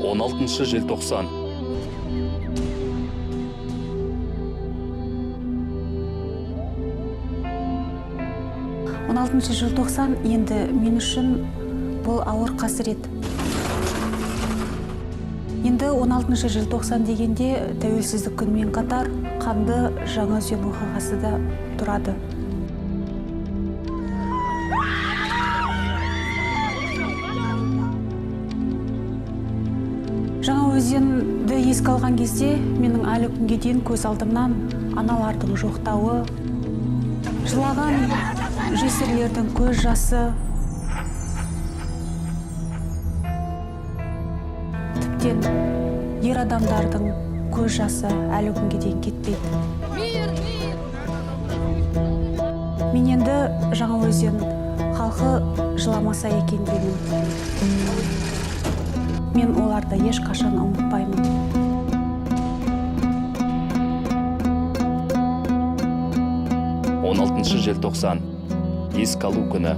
16 желтоқсан. Он 16 желтоқсан енді мен үшін бұл ауыр қасірет. Енді 16 желтоқсан дегенде тәуелсіздік күнмен қатар қанды Жаңаөзен оқиғасы да тұрады. Жаңаөзенді еске алған кезде менің әлі күнге дейін көз алдымнан аналардың жоқтауы, жылаған жесірлердің көз жасы, тіптен ер адамдардың көз жасы әлі күнге дейін кетпейді. Мен енді Жаңаөзен халқы жыламаса екен деймін. Мен оларды ешқашан ұмытпаймын. Он 16 желтоқсан. Еске алу күні.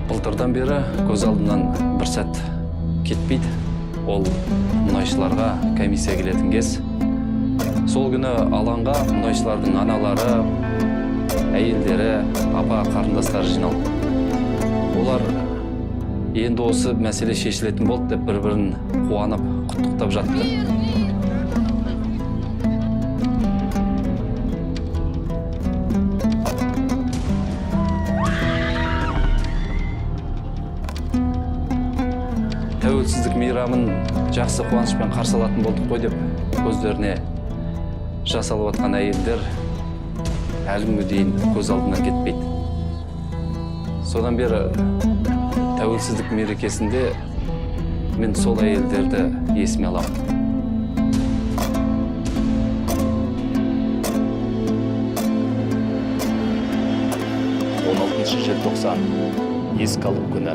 Былтырдан бері көз алдымнан бір сәт кетпейді. Ол мұнайшыларға комиссия келетін кез. Сол күні алаңға мұнайшылардың аналары, әйелдері, апа қарындастары жиналды. Олар енді осы мәселе шешілетін болды деп бір-бірін қуанып, құттықтап жатты. Тәуелсіздік мейрамын жақсы қуанышпен қарсы алатын болдық қой деп көздеріне жас алып жатқан әйелдер әлі күнге дейін көз алдынан кетпейді. Содан бері тәуелсіздік мерекесінде мен сол әйелдерді есіме аламын. 16 желтоқсан. Еске алу күні.